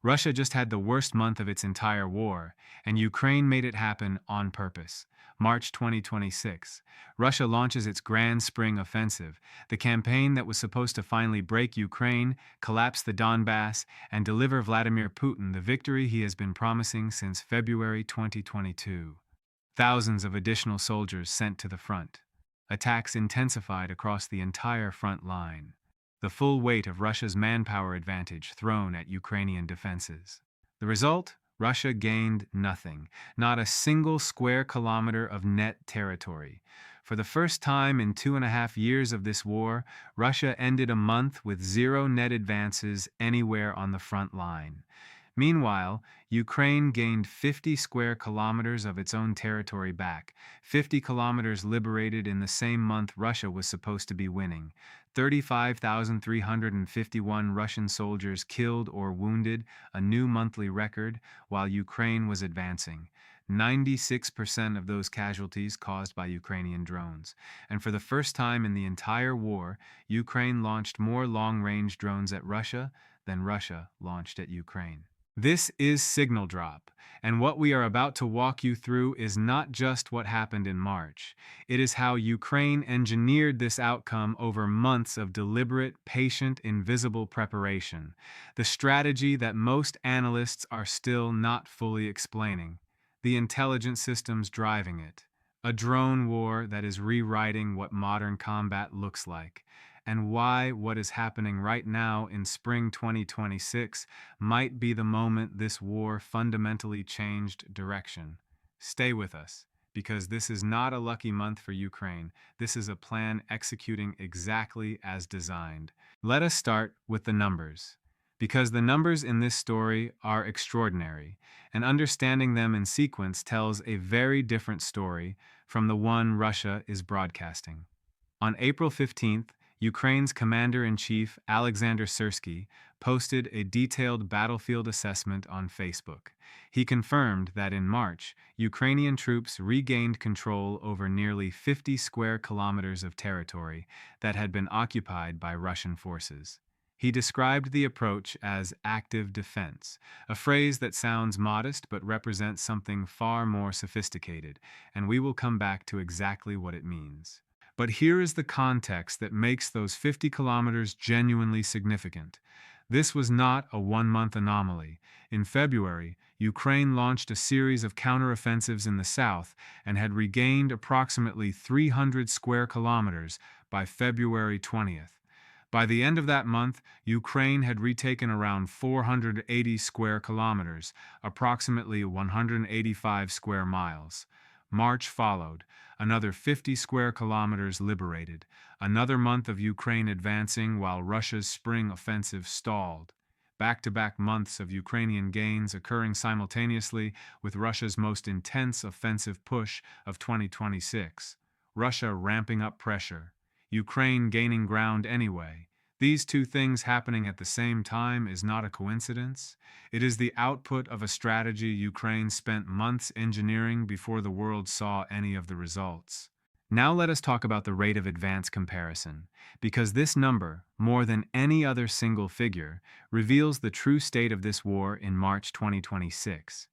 Russia just had the worst month of its entire war, and Ukraine made it happen on purpose. March 2026. Russia launches its Grand Spring Offensive, the campaign that was supposed to finally break Ukraine, collapse the Donbass, and deliver Vladimir Putin the victory he has been promising since February 2022. Thousands of additional soldiers sent to the front. Attacks intensified across the entire front line. The full weight of Russia's manpower advantage thrown at Ukrainian defenses. The result? Russia gained nothing, not a single square kilometer of net territory. For the first time in 2.5 years of this war, Russia ended a month with zero net advances anywhere on the front line. Meanwhile, Ukraine gained 50 square kilometers of its own territory back, 50 kilometers liberated in the same month Russia was supposed to be winning, 35,351 Russian soldiers killed or wounded, a new monthly record, while Ukraine was advancing. 96% of those casualties caused by Ukrainian drones. And for the first time in the entire war, Ukraine launched more long-range drones at Russia than Russia launched at Ukraine. This is Signal Drop, and what we are about to walk you through is not just what happened in March. It is how Ukraine engineered this outcome over months of deliberate, patient, invisible preparation, the strategy that most analysts are still not fully explaining, the intelligence systems driving it, a drone war that is rewriting what modern combat looks like, and why what is happening right now in spring 2026 might be the moment this war fundamentally changed direction. Stay with us, because this is not a lucky month for Ukraine. This is a plan executing exactly as designed. Let us start with the numbers, because the numbers in this story are extraordinary, and understanding them in sequence tells a very different story from the one Russia is broadcasting. On April 15th, Ukraine's commander-in-chief Alexander Syrsky posted a detailed battlefield assessment on Facebook. He confirmed that in March, Ukrainian troops regained control over nearly 50 square kilometers of territory that had been occupied by Russian forces. He described the approach as active defense, a phrase that sounds modest but represents something far more sophisticated, and we will come back to exactly what it means. But here is the context that makes those 50 kilometers genuinely significant. This was not a one-month anomaly. In February, Ukraine launched a series of counteroffensives in the south and had regained approximately 300 square kilometers by February 20th. By the end of that month, Ukraine had retaken around 480 square kilometers, approximately 185 square miles. March followed, another 50 square kilometers liberated, another month of Ukraine advancing while Russia's spring offensive stalled. Back-to-back months of Ukrainian gains occurring simultaneously with Russia's most intense offensive push of 2026. Russia ramping up pressure, Ukraine gaining ground anyway. These two things happening at the same time is not a coincidence. It is the output of a strategy Ukraine spent months engineering before the world saw any of the results. Now let us talk about the rate of advance comparison, because this number, more than any other single figure, reveals the true state of this war in March 2026.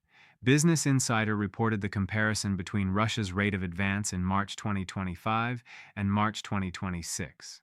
Business Insider reported the comparison between Russia's rate of advance in March 2025 and March 2026.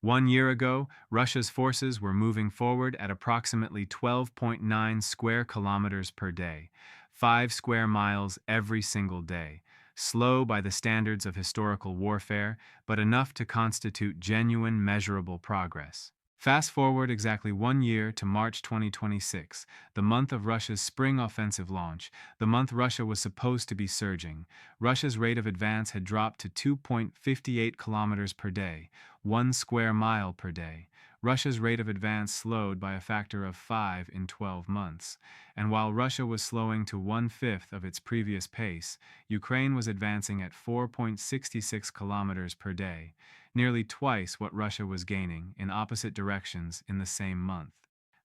1 year ago, Russia's forces were moving forward at approximately 12.9 square kilometers per day, 5 square miles every single day. Slow by the standards of historical warfare, but enough to constitute genuine, measurable progress. Fast forward exactly 1 year to March 2026, the month of Russia's spring offensive launch, the month Russia was supposed to be surging. Russia's rate of advance had dropped to 2.58 kilometers per day, 1 square mile per day. Russia's rate of advance slowed by a factor of 5 in 12 months. And while Russia was slowing to 1/5 of its previous pace, Ukraine was advancing at 4.66 kilometers per day, nearly twice what Russia was gaining in opposite directions in the same month.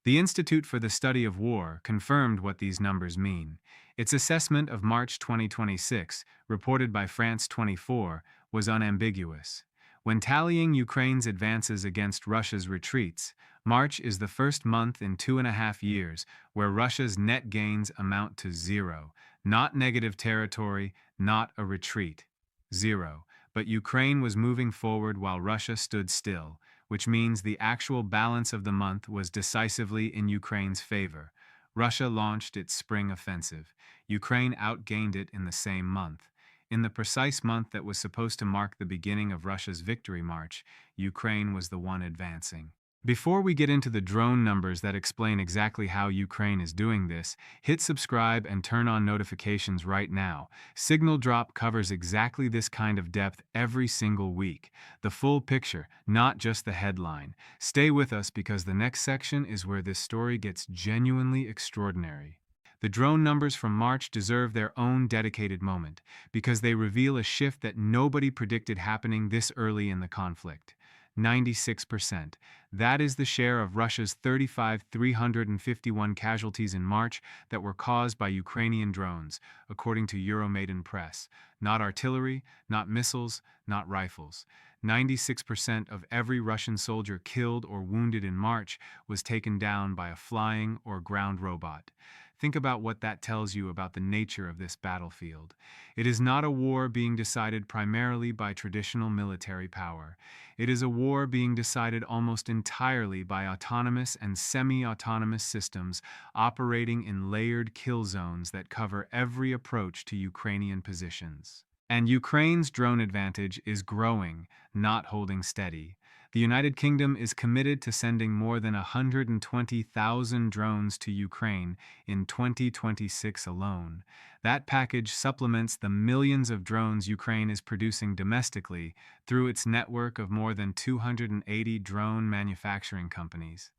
The Institute for the Study of War confirmed what these numbers mean. Its assessment of March 2026, reported by France 24, was unambiguous. When tallying Ukraine's advances against Russia's retreats, March is the first month in 2.5 years where Russia's net gains amount to zero. Not negative territory, not a retreat. Zero. But Ukraine was moving forward while Russia stood still, which means the actual balance of the month was decisively in Ukraine's favor. Russia launched its spring offensive. Ukraine outgained it in the same month. In the precise month that was supposed to mark the beginning of Russia's victory march, Ukraine was the one advancing. Before we get into the drone numbers that explain exactly how Ukraine is doing this, hit subscribe and turn on notifications right now. Signal Drop covers exactly this kind of depth every single week. The full picture, not just the headline. Stay with us because the next section is where this story gets genuinely extraordinary. The drone numbers from March deserve their own dedicated moment because they reveal a shift that nobody predicted happening this early in the conflict. 96%. That is the share of Russia's 351 casualties in March that were caused by Ukrainian drones, according to Euromaidan Press. Not artillery, not missiles, not rifles. 96% of every Russian soldier killed or wounded in March was taken down by a flying or ground robot. Think about what that tells you about the nature of this battlefield. It is not a war being decided primarily by traditional military power. It is a war being decided almost entirely by autonomous and semi-autonomous systems operating in layered kill zones that cover every approach to Ukrainian positions. And Ukraine's drone advantage is growing, not holding steady. The United Kingdom is committed to sending more than 120,000 drones to Ukraine in 2026 alone. That package supplements the millions of drones Ukraine is producing domestically through its network of more than 280 drone manufacturing companies.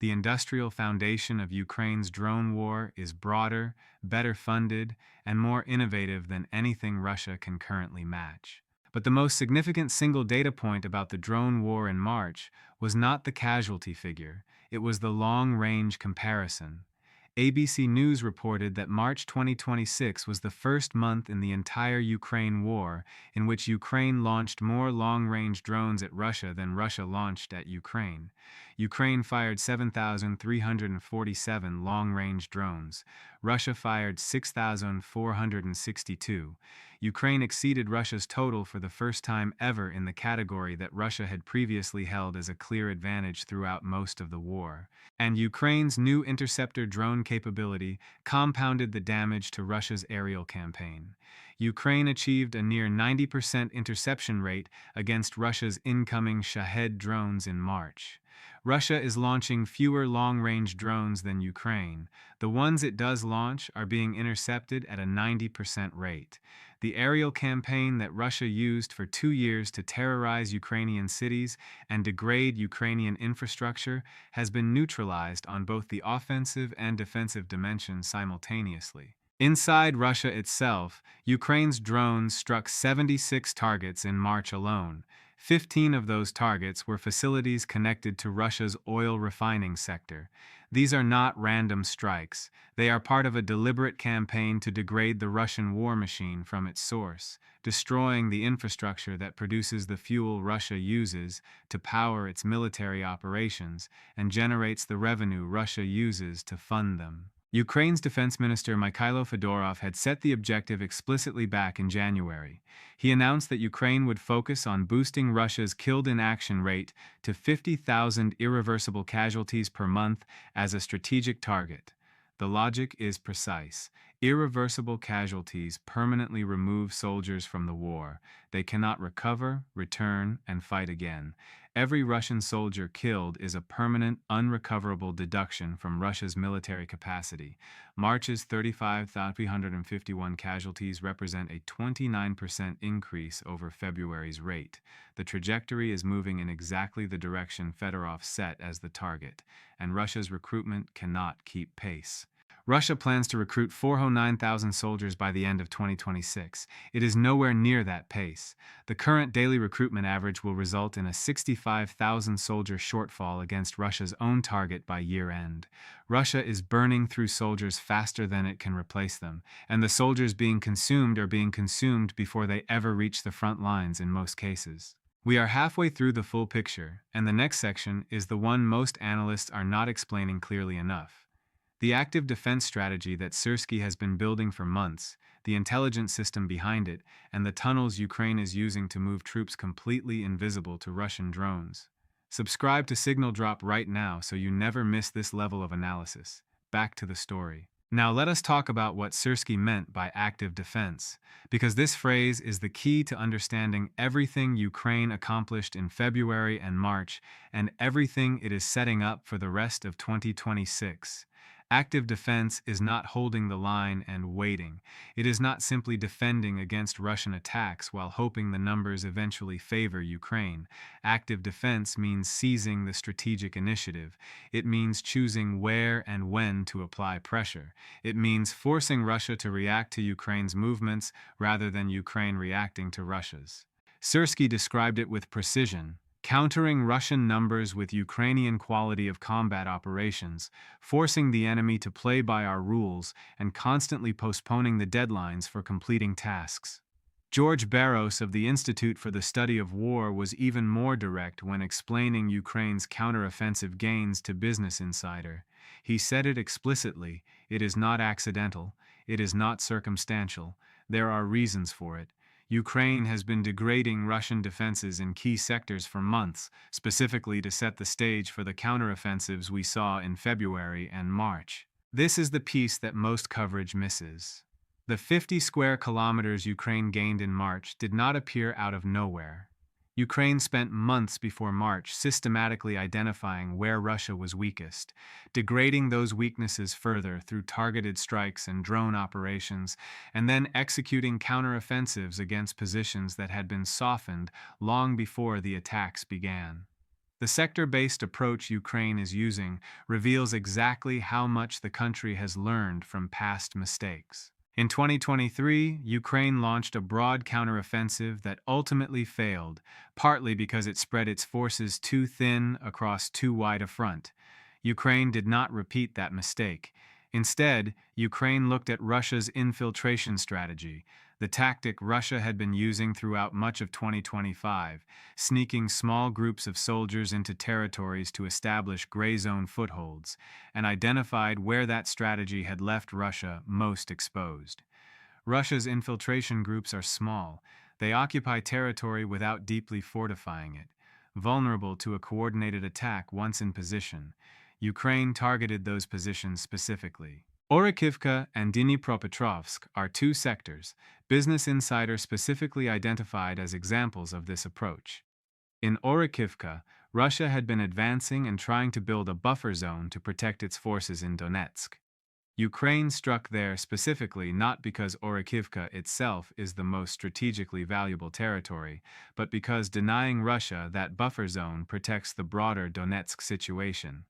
The industrial foundation of Ukraine's drone war is broader, better funded, and more innovative than anything Russia can currently match. But the most significant single data point about the drone war in March was not the casualty figure, it was the long-range comparison. ABC News reported that March 2026 was the first month in the entire Ukraine war in which Ukraine launched more long-range drones at Russia than Russia launched at Ukraine. Ukraine fired 7,347 long-range drones. Russia fired 6,462. Ukraine exceeded Russia's total for the first time ever in the category that Russia had previously held as a clear advantage throughout most of the war. And Ukraine's new interceptor drone capability compounded the damage to Russia's aerial campaign. Ukraine achieved a near 90% interception rate against Russia's incoming Shahed drones in March. Russia is launching fewer long-range drones than Ukraine. The ones it does launch are being intercepted at a 90% rate. The aerial campaign that Russia used for 2 years to terrorize Ukrainian cities and degrade Ukrainian infrastructure has been neutralized on both the offensive and defensive dimensions simultaneously. Inside Russia itself, Ukraine's drones struck 76 targets in March alone. 15 of those targets were facilities connected to Russia's oil refining sector. These are not random strikes. They are part of a deliberate campaign to degrade the Russian war machine from its source, destroying the infrastructure that produces the fuel Russia uses to power its military operations and generates the revenue Russia uses to fund them. Ukraine's Defense Minister Mikhailo Fedorov had set the objective explicitly back in January. He announced that Ukraine would focus on boosting Russia's killed-in-action rate to 50,000 irreversible casualties per month as a strategic target. The logic is precise. Irreversible casualties permanently remove soldiers from the war. They cannot recover, return, and fight again. Every Russian soldier killed is a permanent, unrecoverable deduction from Russia's military capacity. March's 35,351 casualties represent a 29% increase over February's rate. The trajectory is moving in exactly the direction Fedorov set as the target, and Russia's recruitment cannot keep pace. Russia plans to recruit 409,000 soldiers by the end of 2026. It is nowhere near that pace. The current daily recruitment average will result in a 65,000 soldier shortfall against Russia's own target by year-end. Russia is burning through soldiers faster than it can replace them, and the soldiers being consumed are being consumed before they ever reach the front lines in most cases. We are halfway through the full picture, and the next section is the one most analysts are not explaining clearly enough. The active defense strategy that Syrskyi has been building for months, the intelligence system behind it, and the tunnels Ukraine is using to move troops completely invisible to Russian drones. Subscribe to Signal Drop right now so you never miss this level of analysis. Back to the story. Now let us talk about what Syrskyi meant by active defense, because this phrase is the key to understanding everything Ukraine accomplished in February and March, and everything it is setting up for the rest of 2026. Active defense is not holding the line and waiting. It is not simply defending against Russian attacks while hoping the numbers eventually favor Ukraine. Active defense means seizing the strategic initiative. It means choosing where and when to apply pressure. It means forcing Russia to react to Ukraine's movements rather than Ukraine reacting to Russia's. Syrskyi described it with precision, countering Russian numbers with Ukrainian quality of combat operations, forcing the enemy to play by our rules, and constantly postponing the deadlines for completing tasks. George Barros of the Institute for the Study of War was even more direct when explaining Ukraine's counteroffensive gains to Business Insider. He said it explicitly: it is not accidental, it is not circumstantial, there are reasons for it. Ukraine has been degrading Russian defenses in key sectors for months, specifically to set the stage for the counteroffensives we saw in February and March. This is the piece that most coverage misses. The 50 square kilometers Ukraine gained in March did not appear out of nowhere. Ukraine spent months before March systematically identifying where Russia was weakest, degrading those weaknesses further through targeted strikes and drone operations, and then executing counteroffensives against positions that had been softened long before the attacks began. The sector-based approach Ukraine is using reveals exactly how much the country has learned from past mistakes. In 2023, Ukraine launched a broad counteroffensive that ultimately failed, partly because it spread its forces too thin across too wide a front. Ukraine did not repeat that mistake. Instead, Ukraine looked at Russia's infiltration strategy, the tactic Russia had been using throughout much of 2025, sneaking small groups of soldiers into territories to establish gray zone footholds, and identified where that strategy had left Russia most exposed. Russia's infiltration groups are small. They occupy territory without deeply fortifying it, vulnerable to a coordinated attack once in position. Ukraine targeted those positions specifically. Orakivka and Dnipropetrovsk are two sectors Business Insider specifically identified as examples of this approach. In Orakivka, Russia had been advancing and trying to build a buffer zone to protect its forces in Donetsk. Ukraine struck there specifically not because Orakivka itself is the most strategically valuable territory, but because denying Russia that buffer zone protects the broader Donetsk situation.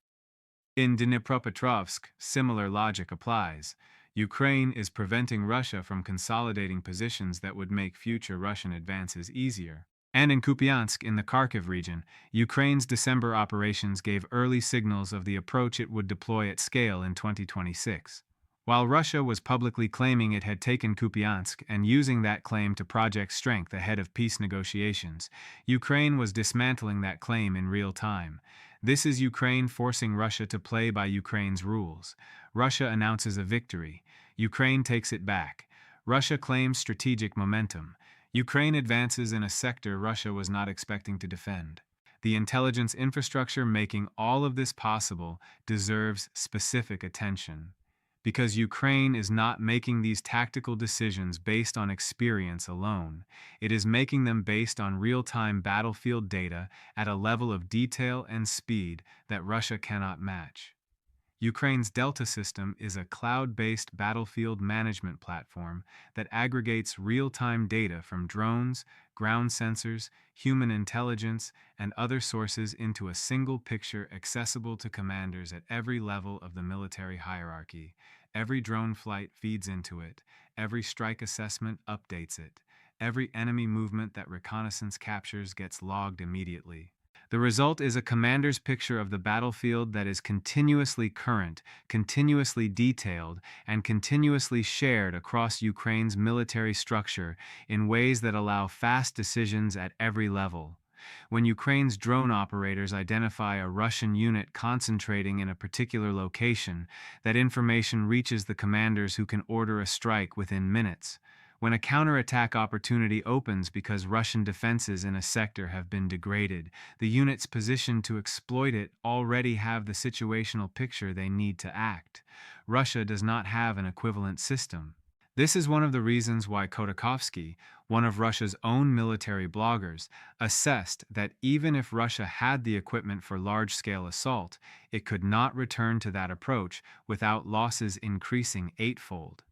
In Dnipropetrovsk, similar logic applies. Ukraine is preventing Russia from consolidating positions that would make future Russian advances easier. And in Kupiansk, in the Kharkiv region, Ukraine's December operations gave early signals of the approach it would deploy at scale in 2026. While Russia was publicly claiming it had taken Kupiansk and using that claim to project strength ahead of peace negotiations, Ukraine was dismantling that claim in real time. This is Ukraine forcing Russia to play by Ukraine's rules. Russia announces a victory. Ukraine takes it back. Russia claims strategic momentum. Ukraine advances in a sector Russia was not expecting to defend. The intelligence infrastructure making all of this possible deserves specific attention. Because Ukraine is not making these tactical decisions based on experience alone. It is making them based on real-time battlefield data at a level of detail and speed that Russia cannot match. Ukraine's Delta system is a cloud-based battlefield management platform that aggregates real-time data from drones, ground sensors, human intelligence, and other sources into a single picture accessible to commanders at every level of the military hierarchy. Every drone flight feeds into it. Every strike assessment updates it. Every enemy movement that reconnaissance captures gets logged immediately. The result is a commander's picture of the battlefield that is continuously current, continuously detailed, and continuously shared across Ukraine's military structure in ways that allow fast decisions at every level. When Ukraine's drone operators identify a Russian unit concentrating in a particular location, that information reaches the commanders who can order a strike within minutes. When a counterattack opportunity opens because Russian defenses in a sector have been degraded, the units positioned to exploit it already have the situational picture they need to act. Russia does not have an equivalent system. This is one of the reasons why Khodakovsky, one of Russia's own military bloggers, assessed that even if Russia had the equipment for large-scale assault, it could not return to that approach without losses increasing eightfold.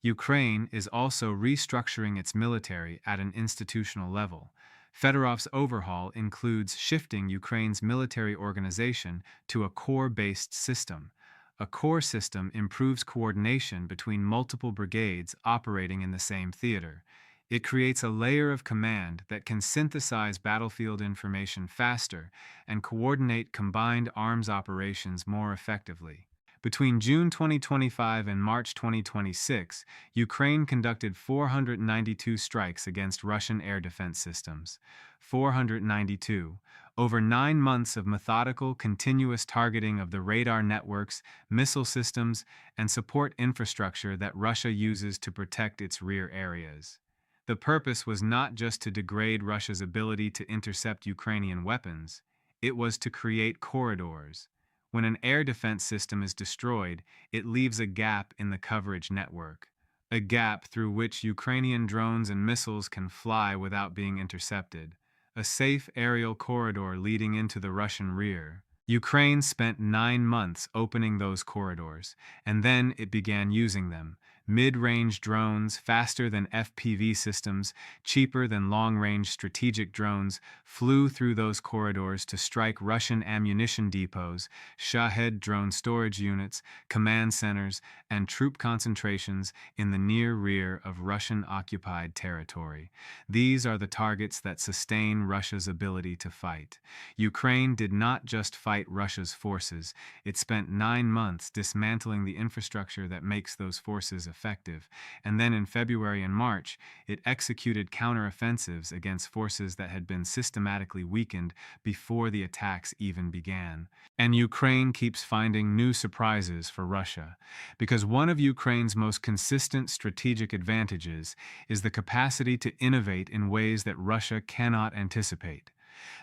Ukraine is also restructuring its military at an institutional level. Fedorov's overhaul includes shifting Ukraine's military organization to a corps-based system. A corps system improves coordination between multiple brigades operating in the same theater. It creates a layer of command that can synthesize battlefield information faster and coordinate combined arms operations more effectively. Between June 2025 and March 2026, Ukraine conducted 492 strikes against Russian air defense systems. 492. Over 9 months of methodical, continuous targeting of the radar networks, missile systems, and support infrastructure that Russia uses to protect its rear areas. The purpose was not just to degrade Russia's ability to intercept Ukrainian weapons, it was to create corridors. When an air defense system is destroyed, it leaves a gap in the coverage network, a gap through which Ukrainian drones and missiles can fly without being intercepted, a safe aerial corridor leading into the Russian rear. Ukraine spent 9 months opening those corridors, and then it began using them. Mid-range drones, faster than FPV systems, cheaper than long-range strategic drones, flew through those corridors to strike Russian ammunition depots, Shahed drone storage units, command centers, and troop concentrations in the near rear of Russian-occupied territory. These are the targets that sustain Russia's ability to fight. Ukraine did not just fight Russia's forces, it spent 9 months dismantling the infrastructure that makes those forces effective, and then in February and March, it executed counteroffensives against forces that had been systematically weakened before the attacks even began. And Ukraine keeps finding new surprises for Russia, because one of Ukraine's most consistent strategic advantages is the capacity to innovate in ways that Russia cannot anticipate.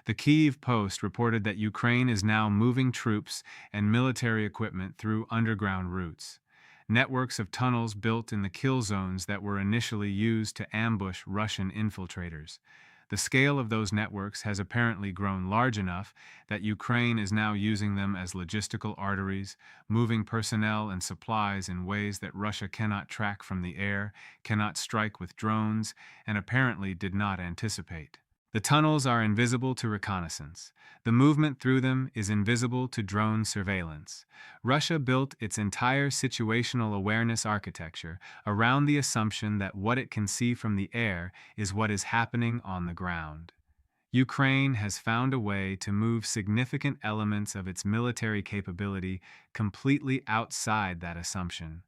The Kyiv Post reported that Ukraine is now moving troops and military equipment through underground routes. Networks of tunnels built in the kill zones that were initially used to ambush Russian infiltrators. The scale of those networks has apparently grown large enough that Ukraine is now using them as logistical arteries, moving personnel and supplies in ways that Russia cannot track from the air, cannot strike with drones, and apparently did not anticipate. The tunnels are invisible to reconnaissance. The movement through them is invisible to drone surveillance. Russia built its entire situational awareness architecture around the assumption that what it can see from the air is what is happening on the ground. Ukraine has found a way to move significant elements of its military capability completely outside that assumption.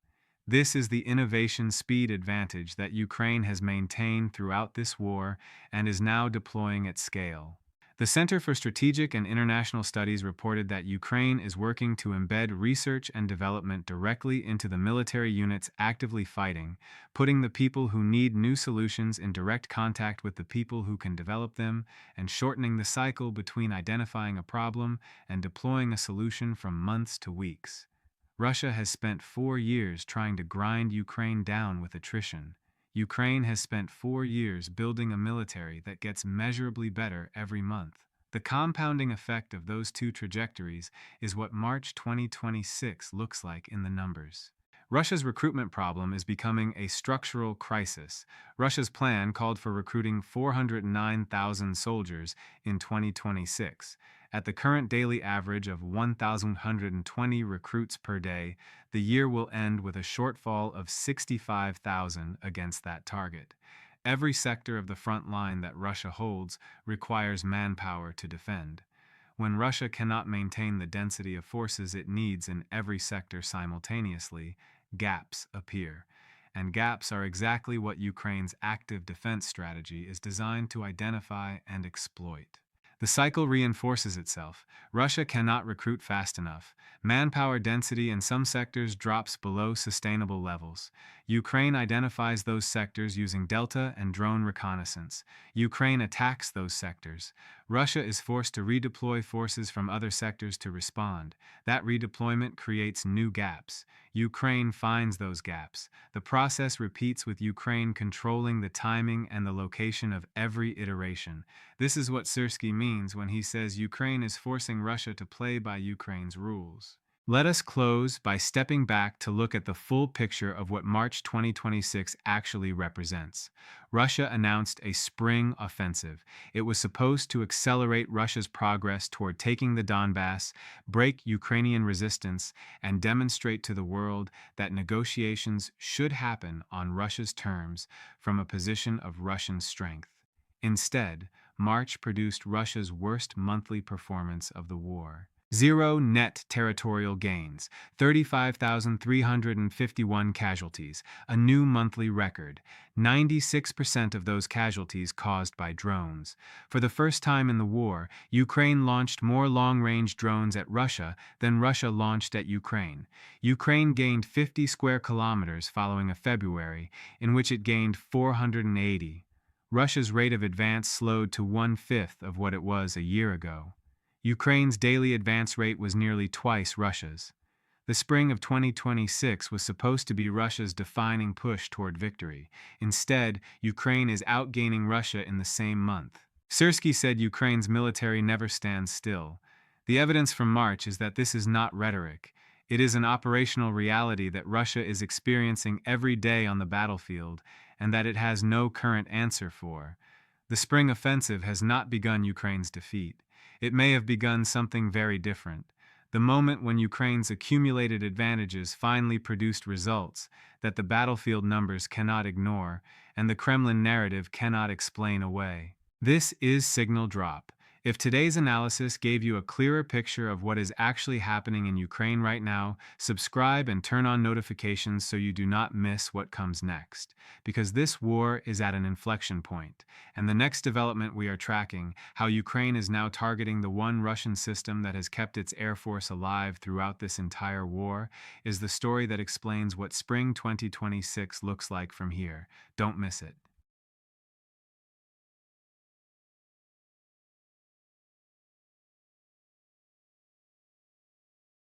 This is the innovation speed advantage that Ukraine has maintained throughout this war and is now deploying at scale. The Center for Strategic and International Studies reported that Ukraine is working to embed research and development directly into the military units actively fighting, putting the people who need new solutions in direct contact with the people who can develop them, and shortening the cycle between identifying a problem and deploying a solution from months to weeks. Russia has spent 4 years trying to grind Ukraine down with attrition. Ukraine has spent 4 years building a military that gets measurably better every month. The compounding effect of those two trajectories is what March 2026 looks like in the numbers. Russia's recruitment problem is becoming a structural crisis. Russia's plan called for recruiting 409,000 soldiers in 2026. At the current daily average of 1,120 recruits per day, the year will end with a shortfall of 65,000 against that target. Every sector of the front line that Russia holds requires manpower to defend. When Russia cannot maintain the density of forces it needs in every sector simultaneously, gaps appear. And gaps are exactly what Ukraine's active defense strategy is designed to identify and exploit. The cycle reinforces itself. Russia cannot recruit fast enough. Manpower density in some sectors drops below sustainable levels. Ukraine identifies those sectors using Delta and drone reconnaissance. Ukraine attacks those sectors. Russia is forced to redeploy forces from other sectors to respond. That redeployment creates new gaps. Ukraine finds those gaps. The process repeats with Ukraine controlling the timing and the location of every iteration. This is what Syrskyi means when he says Ukraine is forcing Russia to play by Ukraine's rules. Let us close by stepping back to look at the full picture of what March 2026 actually represents. Russia announced a spring offensive. It was supposed to accelerate Russia's progress toward taking the Donbass, break Ukrainian resistance, and demonstrate to the world that negotiations should happen on Russia's terms from a position of Russian strength. Instead, March produced Russia's worst monthly performance of the war. Zero net territorial gains, 35,351 casualties, a new monthly record. 96% of those casualties caused by drones. For the first time in the war, Ukraine launched more long-range drones at Russia than Russia launched at Ukraine. Ukraine gained 50 square kilometers following a February, in which it gained 480. Russia's rate of advance slowed to 1/5 of what it was a year ago. Ukraine's daily advance rate was nearly twice Russia's. The spring of 2026 was supposed to be Russia's defining push toward victory. Instead, Ukraine is outgaining Russia in the same month. Syrskyi said Ukraine's military never stands still. The evidence from March is that this is not rhetoric. It is an operational reality that Russia is experiencing every day on the battlefield, and that it has no current answer for. The spring offensive has not begun Ukraine's defeat. It may have begun something very different. The moment when Ukraine's accumulated advantages finally produced results that the battlefield numbers cannot ignore and the Kremlin narrative cannot explain away. This is Signal Drop. If today's analysis gave you a clearer picture of what is actually happening in Ukraine right now, subscribe and turn on notifications so you do not miss what comes next. Because this war is at an inflection point, and the next development we are tracking, how Ukraine is now targeting the one Russian system that has kept its air force alive throughout this entire war, is the story that explains what spring 2026 looks like from here. Don't miss it.